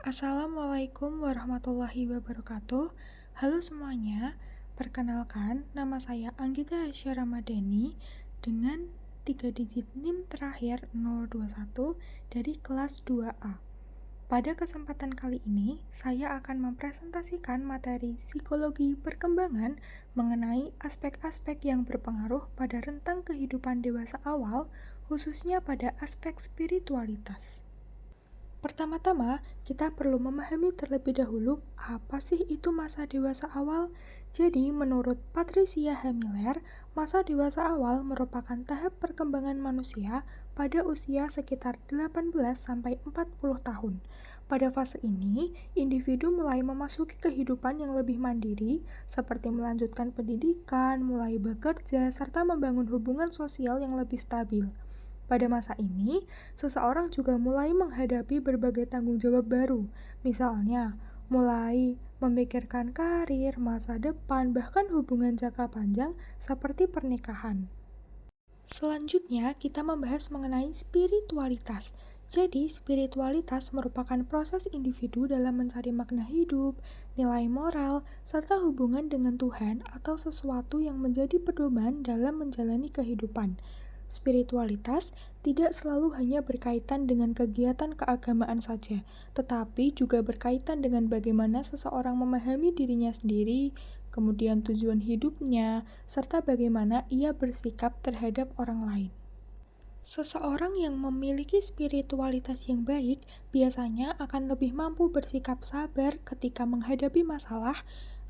Assalamualaikum warahmatullahi wabarakatuh. Halo semuanya, perkenalkan nama saya Anggita Aisyah Ramadhani dengan 3 digit NIM terakhir 021 dari kelas 2A. Pada kesempatan kali ini, saya akan mempresentasikan materi psikologi perkembangan mengenai aspek-aspek yang berpengaruh pada rentang kehidupan dewasa awal, khususnya pada aspek spiritualitas. Pertama-tama, kita perlu memahami terlebih dahulu apa sih itu masa dewasa awal. Jadi, menurut Patricia Hamiller, masa dewasa awal merupakan tahap perkembangan manusia pada usia sekitar 18-40 tahun. Pada fase ini, individu mulai memasuki kehidupan yang lebih mandiri, seperti melanjutkan pendidikan, mulai bekerja, serta membangun hubungan sosial yang lebih stabil. Pada masa ini, seseorang juga mulai menghadapi berbagai tanggung jawab baru, misalnya mulai memikirkan karir, masa depan, bahkan hubungan jangka panjang seperti pernikahan. Selanjutnya, kita membahas mengenai spiritualitas. Jadi, spiritualitas merupakan proses individu dalam mencari makna hidup, nilai moral, serta hubungan dengan Tuhan atau sesuatu yang menjadi pedoman dalam menjalani kehidupan. Spiritualitas tidak selalu hanya berkaitan dengan kegiatan keagamaan saja, tetapi juga berkaitan dengan bagaimana seseorang memahami dirinya sendiri, kemudian tujuan hidupnya, serta bagaimana ia bersikap terhadap orang lain. Seseorang yang memiliki spiritualitas yang baik biasanya akan lebih mampu bersikap sabar ketika menghadapi masalah,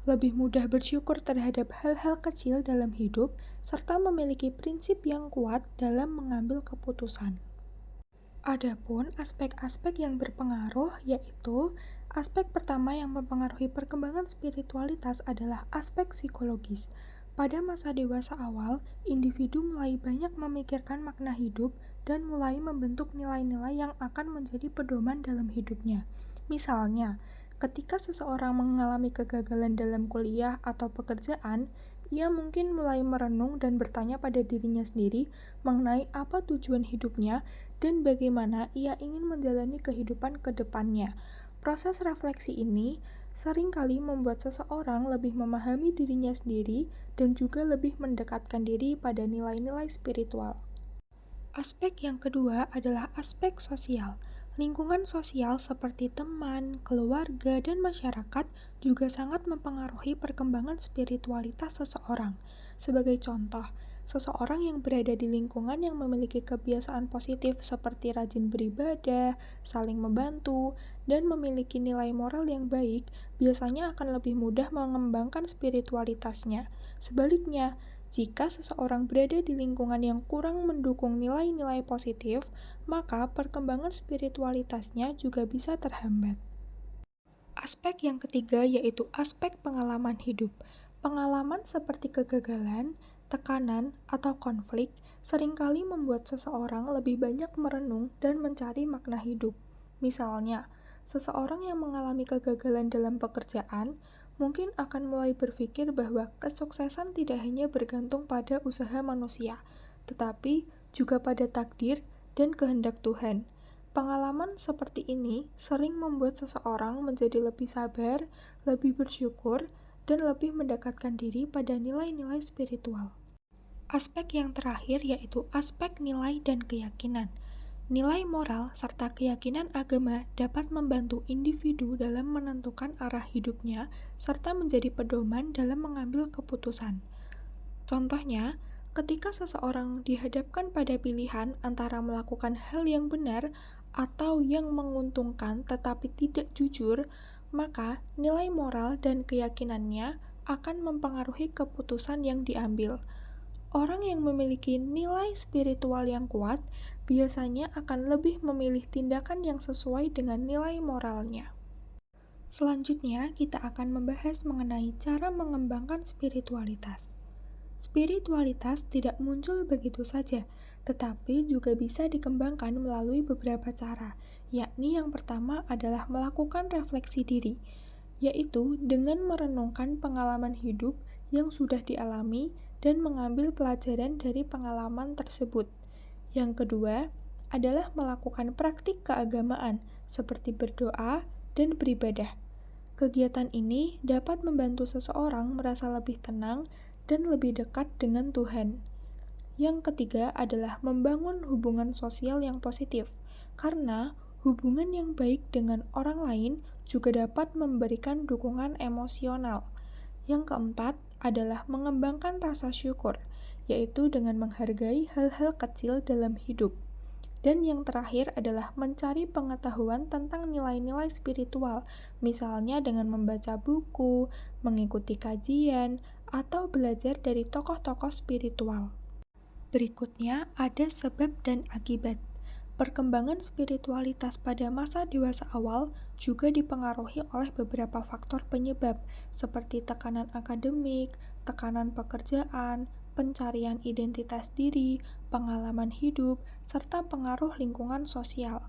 lebih mudah bersyukur terhadap hal-hal kecil dalam hidup, serta memiliki prinsip yang kuat dalam mengambil keputusan. Adapun aspek-aspek yang berpengaruh yaitu aspek pertama yang mempengaruhi perkembangan spiritualitas adalah aspek psikologis. Pada masa dewasa awal, individu mulai banyak memikirkan makna hidup dan mulai membentuk nilai-nilai yang akan menjadi pedoman dalam hidupnya. Misalnya, ketika seseorang mengalami kegagalan dalam kuliah atau pekerjaan, ia mungkin mulai merenung dan bertanya pada dirinya sendiri mengenai apa tujuan hidupnya dan bagaimana ia ingin menjalani kehidupan ke depannya. Proses refleksi ini seringkali membuat seseorang lebih memahami dirinya sendiri dan juga lebih mendekatkan diri pada nilai-nilai spiritual. Aspek yang kedua adalah aspek sosial. Lingkungan sosial seperti teman, keluarga, dan masyarakat juga sangat mempengaruhi perkembangan spiritualitas seseorang. Sebagai contoh, seseorang yang berada di lingkungan yang memiliki kebiasaan positif seperti rajin beribadah, saling membantu, dan memiliki nilai moral yang baik, biasanya akan lebih mudah mengembangkan spiritualitasnya. Sebaliknya, jika seseorang berada di lingkungan yang kurang mendukung nilai-nilai positif, maka perkembangan spiritualitasnya juga bisa terhambat. Aspek yang ketiga yaitu aspek pengalaman hidup. Pengalaman seperti kegagalan, tekanan, atau konflik seringkali membuat seseorang lebih banyak merenung dan mencari makna hidup. Misalnya, seseorang yang mengalami kegagalan dalam pekerjaan mungkin akan mulai berpikir bahwa kesuksesan tidak hanya bergantung pada usaha manusia, tetapi juga pada takdir dan kehendak Tuhan. Pengalaman seperti ini sering membuat seseorang menjadi lebih sabar, lebih bersyukur, dan lebih mendekatkan diri pada nilai-nilai spiritual. Aspek yang terakhir yaitu aspek nilai dan keyakinan. Nilai moral serta keyakinan agama dapat membantu individu dalam menentukan arah hidupnya serta menjadi pedoman dalam mengambil keputusan. Contohnya, ketika seseorang dihadapkan pada pilihan antara melakukan hal yang benar atau yang menguntungkan tetapi tidak jujur, maka nilai moral dan keyakinannya akan mempengaruhi keputusan yang diambil. Orang yang memiliki nilai spiritual yang kuat biasanya akan lebih memilih tindakan yang sesuai dengan nilai moralnya. Selanjutnya, kita akan membahas mengenai cara mengembangkan spiritualitas. Spiritualitas tidak muncul begitu saja, tetapi juga bisa dikembangkan melalui beberapa cara, yakni yang pertama adalah melakukan refleksi diri, yaitu dengan merenungkan pengalaman hidup yang sudah dialami dan mengambil pelajaran dari pengalaman tersebut. Yang kedua adalah melakukan praktik keagamaan seperti berdoa dan beribadah. Kegiatan ini dapat membantu seseorang merasa lebih tenang dan lebih dekat dengan Tuhan. Yang ketiga adalah membangun hubungan sosial yang positif, karena hubungan yang baik dengan orang lain juga dapat memberikan dukungan emosional. Yang keempat adalah mengembangkan rasa syukur, yaitu dengan menghargai hal-hal kecil dalam hidup. Dan yang terakhir adalah mencari pengetahuan tentang nilai-nilai spiritual, misalnya dengan membaca buku, mengikuti kajian, atau belajar dari tokoh-tokoh spiritual. Berikutnya ada sebab dan akibat. Perkembangan spiritualitas pada masa dewasa awal juga dipengaruhi oleh beberapa faktor penyebab, seperti tekanan akademik, tekanan pekerjaan, pencarian identitas diri, pengalaman hidup, serta pengaruh lingkungan sosial.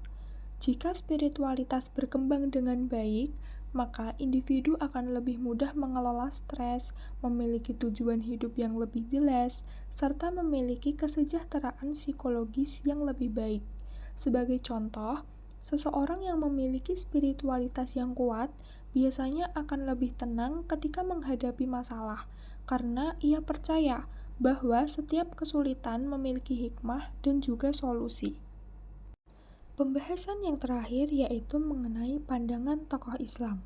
Jika spiritualitas berkembang dengan baik, maka individu akan lebih mudah mengelola stres, memiliki tujuan hidup yang lebih jelas, serta memiliki kesejahteraan psikologis yang lebih baik. Sebagai contoh, seseorang yang memiliki spiritualitas yang kuat biasanya akan lebih tenang ketika menghadapi masalah, karena ia percaya bahwa setiap kesulitan memiliki hikmah dan juga solusi. Pembahasan yang terakhir yaitu mengenai pandangan tokoh Islam.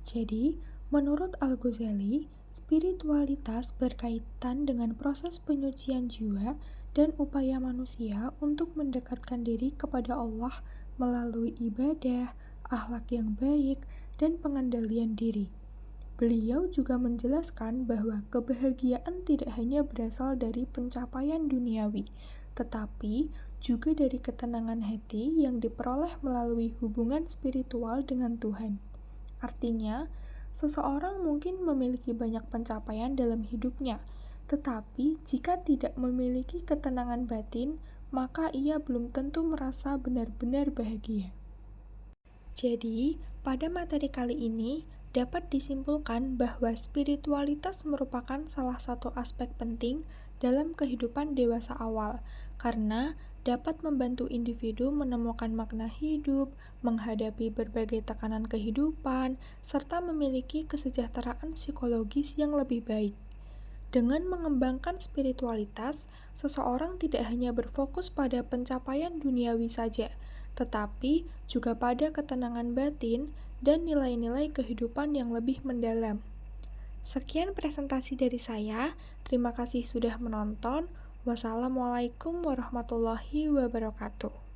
Jadi, menurut Al-Ghazali, spiritualitas berkaitan dengan proses penyucian jiwa dan upaya manusia untuk mendekatkan diri kepada Allah melalui ibadah, akhlak yang baik, dan pengendalian diri. Beliau juga menjelaskan bahwa kebahagiaan tidak hanya berasal dari pencapaian duniawi, tetapi juga dari ketenangan hati yang diperoleh melalui hubungan spiritual dengan Tuhan. Artinya, seseorang mungkin memiliki banyak pencapaian dalam hidupnya, tetapi jika tidak memiliki ketenangan batin, maka ia belum tentu merasa benar-benar bahagia. Jadi, pada materi kali ini dapat disimpulkan bahwa spiritualitas merupakan salah satu aspek penting dalam kehidupan dewasa awal, karena dapat membantu individu menemukan makna hidup, menghadapi berbagai tekanan kehidupan, serta memiliki kesejahteraan psikologis yang lebih baik. Dengan mengembangkan spiritualitas, seseorang tidak hanya berfokus pada pencapaian duniawi saja, tetapi juga pada ketenangan batin dan nilai-nilai kehidupan yang lebih mendalam. Sekian presentasi dari saya. Terima kasih sudah menonton. Wassalamualaikum warahmatullahi wabarakatuh.